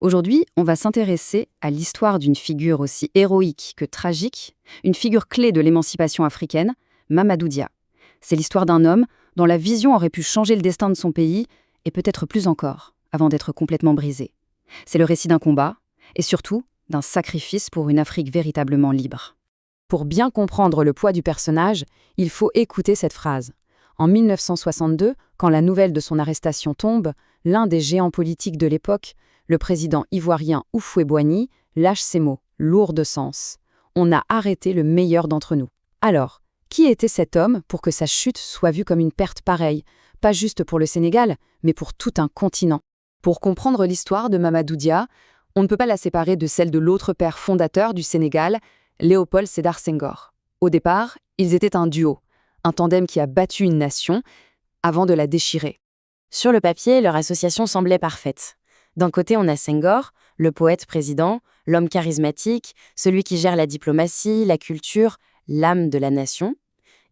Aujourd'hui, on va s'intéresser à l'histoire d'une figure aussi héroïque que tragique, une figure clé de l'émancipation africaine, Mamadou Dia. C'est l'histoire d'un homme dont la vision aurait pu changer le destin de son pays, et peut-être plus encore, avant d'être complètement brisé. C'est le récit d'un combat, et surtout d'un sacrifice pour une Afrique véritablement libre. Pour bien comprendre le poids du personnage, il faut écouter cette phrase. En 1962, quand la nouvelle de son arrestation tombe, l'un des géants politiques de l'époque, le président ivoirien Houphouët-Boigny, lâche ces mots, lourds de sens. On a arrêté le meilleur d'entre nous. Alors, qui était cet homme pour que sa chute soit vue comme une perte pareille, pas juste pour le Sénégal, mais pour tout un continent? Pour comprendre l'histoire de Mamadou Dia, on ne peut pas la séparer de celle de l'autre père fondateur du Sénégal, Léopold Sédar Senghor. Au départ, ils étaient un duo, un tandem qui a battu une nation avant de la déchirer. Sur le papier, leur association semblait parfaite. D'un côté, on a Senghor, le poète-président, l'homme charismatique, celui qui gère la diplomatie, la culture, l'âme de la nation.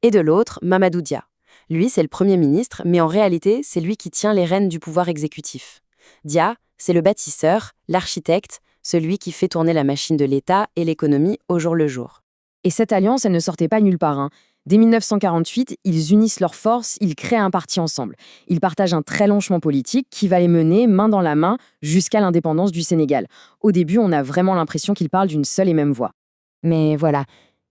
Et de l'autre, Mamadou Dia. Lui, c'est le Premier ministre, mais en réalité, c'est lui qui tient les rênes du pouvoir exécutif. Dia, c'est le bâtisseur, l'architecte, celui qui fait tourner la machine de l'État et l'économie au jour le jour. Et cette alliance, elle ne sortait pas nulle part. Dès 1948, ils unissent leurs forces, ils créent un parti ensemble. Ils partagent un très long chemin politique qui va les mener main dans la main jusqu'à l'indépendance du Sénégal. Au début, on a vraiment l'impression qu'ils parlent d'une seule et même voix. Mais voilà,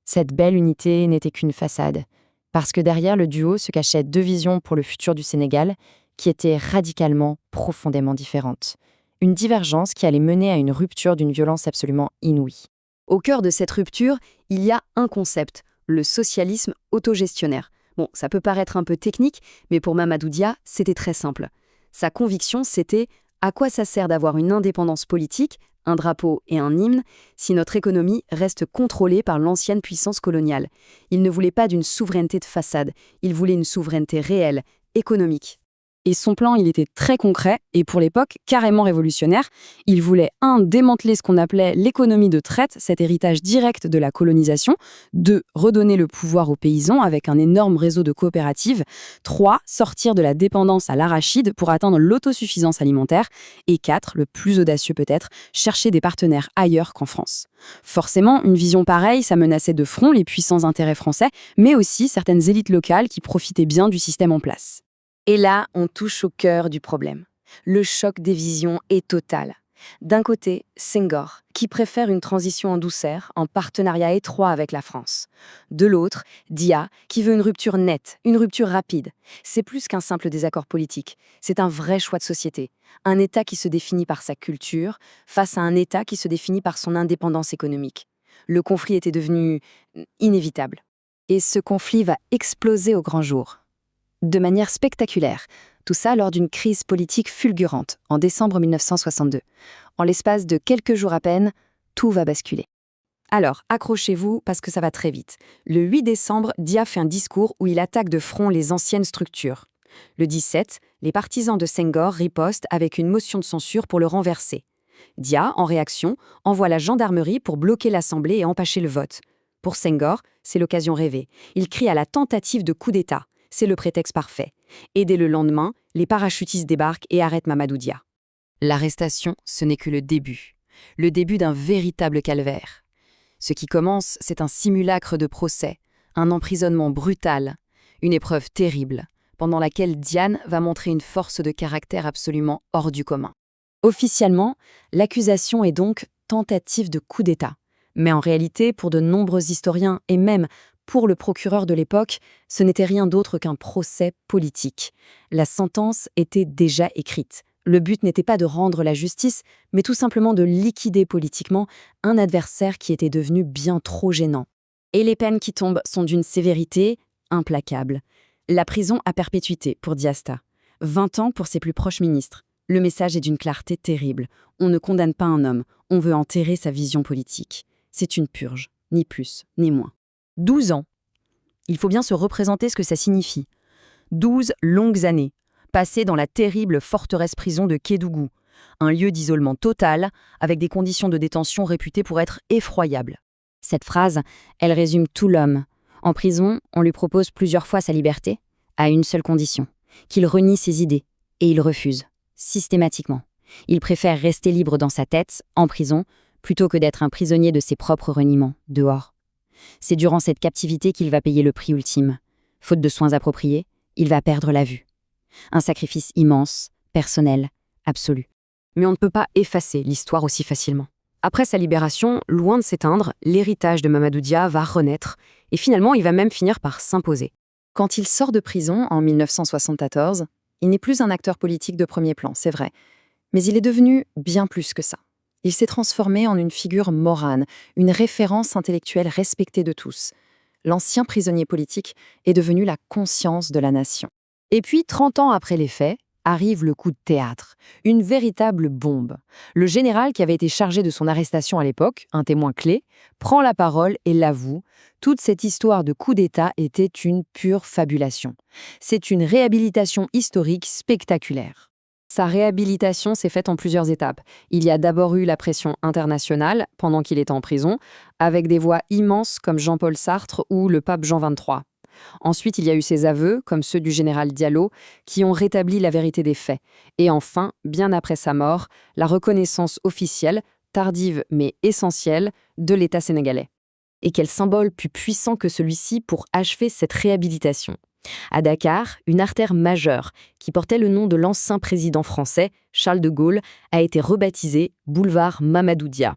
cette belle unité n'était qu'une façade. Parce que derrière le duo se cachaient deux visions pour le futur du Sénégal qui étaient radicalement, profondément différentes. Une divergence qui allait mener à une rupture d'une violence absolument inouïe. Au cœur de cette rupture, il y a un concept, le socialisme autogestionnaire. Bon, ça peut paraître un peu technique, mais pour Mamadou Dia, c'était très simple. Sa conviction, c'était à quoi ça sert d'avoir une indépendance politique, un drapeau et un hymne, si notre économie reste contrôlée par l'ancienne puissance coloniale. Il ne voulait pas d'une souveraineté de façade, il voulait une souveraineté réelle, économique. Et son plan, il était très concret et pour l'époque, carrément révolutionnaire. Il voulait 1. Démanteler ce qu'on appelait l'économie de traite, cet héritage direct de la colonisation. 2. Redonner le pouvoir aux paysans avec un énorme réseau de coopératives. 3. Sortir de la dépendance à l'arachide pour atteindre l'autosuffisance alimentaire. Et 4. Le plus audacieux peut-être, chercher des partenaires ailleurs qu'en France. Forcément, une vision pareille, ça menaçait de front les puissants intérêts français, mais aussi certaines élites locales qui profitaient bien du système en place. Et là, on touche au cœur du problème. Le choc des visions est total. D'un côté, Senghor, qui préfère une transition en douceur, en partenariat étroit avec la France. De l'autre, Dia, qui veut une rupture nette, une rupture rapide. C'est plus qu'un simple désaccord politique, c'est un vrai choix de société. Un État qui se définit par sa culture, face à un État qui se définit par son indépendance économique. Le conflit était devenu inévitable. Et ce conflit va exploser au grand jour. De manière spectaculaire, tout ça lors d'une crise politique fulgurante, en décembre 1962. En l'espace de quelques jours à peine, tout va basculer. Alors, accrochez-vous parce que ça va très vite. Le 8 décembre, Dia fait un discours où il attaque de front les anciennes structures. Le 17, les partisans de Senghor ripostent avec une motion de censure pour le renverser. Dia, en réaction, envoie la gendarmerie pour bloquer l'Assemblée et empêcher le vote. Pour Senghor, c'est l'occasion rêvée. Il crie à la tentative de coup d'État. C'est le prétexte parfait. Et dès le lendemain, les parachutistes débarquent et arrêtent Mamadou Dia. L'arrestation, ce n'est que le début d'un véritable calvaire. Ce qui commence, c'est un simulacre de procès, un emprisonnement brutal, une épreuve terrible, pendant laquelle Diane va montrer une force de caractère absolument hors du commun. Officiellement, l'accusation est donc tentative de coup d'État. Mais en réalité, pour de nombreux historiens et même pour le procureur de l'époque, ce n'était rien d'autre qu'un procès politique. La sentence était déjà écrite. Le but n'était pas de rendre la justice, mais tout simplement de liquider politiquement un adversaire qui était devenu bien trop gênant. Et les peines qui tombent sont d'une sévérité implacable. La prison à perpétuité pour Diasta, 20 ans pour ses plus proches ministres. Le message est d'une clarté terrible. On ne condamne pas un homme, on veut enterrer sa vision politique. C'est une purge, ni plus, ni moins. 12 ans. Il faut bien se représenter ce que ça signifie. 12 longues années, passées dans la terrible forteresse-prison de Kédougou, un lieu d'isolement total, avec des conditions de détention réputées pour être effroyables. Cette phrase, elle résume tout l'homme. En prison, on lui propose plusieurs fois sa liberté, à une seule condition, qu'il renie ses idées, et il refuse, systématiquement. Il préfère rester libre dans sa tête, en prison, plutôt que d'être un prisonnier de ses propres reniements, dehors. C'est durant cette captivité qu'il va payer le prix ultime. Faute de soins appropriés, il va perdre la vue. Un sacrifice immense, personnel, absolu. Mais on ne peut pas effacer l'histoire aussi facilement. Après sa libération, loin de s'éteindre, l'héritage de Mamadou Dia va renaître, et finalement il va même finir par s'imposer. Quand il sort de prison en 1974, il n'est plus un acteur politique de premier plan, c'est vrai, mais il est devenu bien plus que ça. Il s'est transformé en une figure morale, une référence intellectuelle respectée de tous. L'ancien prisonnier politique est devenu la conscience de la nation. Et puis, 30 ans après les faits, arrive le coup de théâtre, une véritable bombe. Le général qui avait été chargé de son arrestation à l'époque, un témoin clé, prend la parole et l'avoue. Toute cette histoire de coup d'État était une pure fabulation. C'est une réhabilitation historique spectaculaire. Sa réhabilitation s'est faite en plusieurs étapes. Il y a d'abord eu la pression internationale pendant qu'il était en prison, avec des voix immenses comme Jean-Paul Sartre ou le pape Jean XXIII. Ensuite, il y a eu ses aveux, comme ceux du général Diallo, qui ont rétabli la vérité des faits. Et enfin, bien après sa mort, la reconnaissance officielle, tardive mais essentielle, de l'État sénégalais. Et quel symbole plus puissant que celui-ci pour achever cette réhabilitation. À Dakar, une artère majeure, qui portait le nom de l'ancien président français, Charles de Gaulle, a été rebaptisée boulevard Mamadou Dia.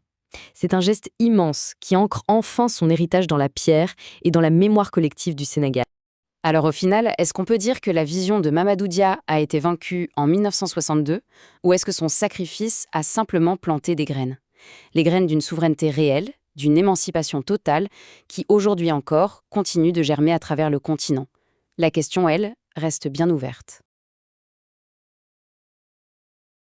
C'est un geste immense qui ancre enfin son héritage dans la pierre et dans la mémoire collective du Sénégal. Alors au final, est-ce qu'on peut dire que la vision de Mamadou Dia a été vaincue en 1962 ou est-ce que son sacrifice a simplement planté des graines? Les graines d'une souveraineté réelle, d'une émancipation totale qui aujourd'hui encore continue de germer à travers le continent. La question, elle, reste bien ouverte.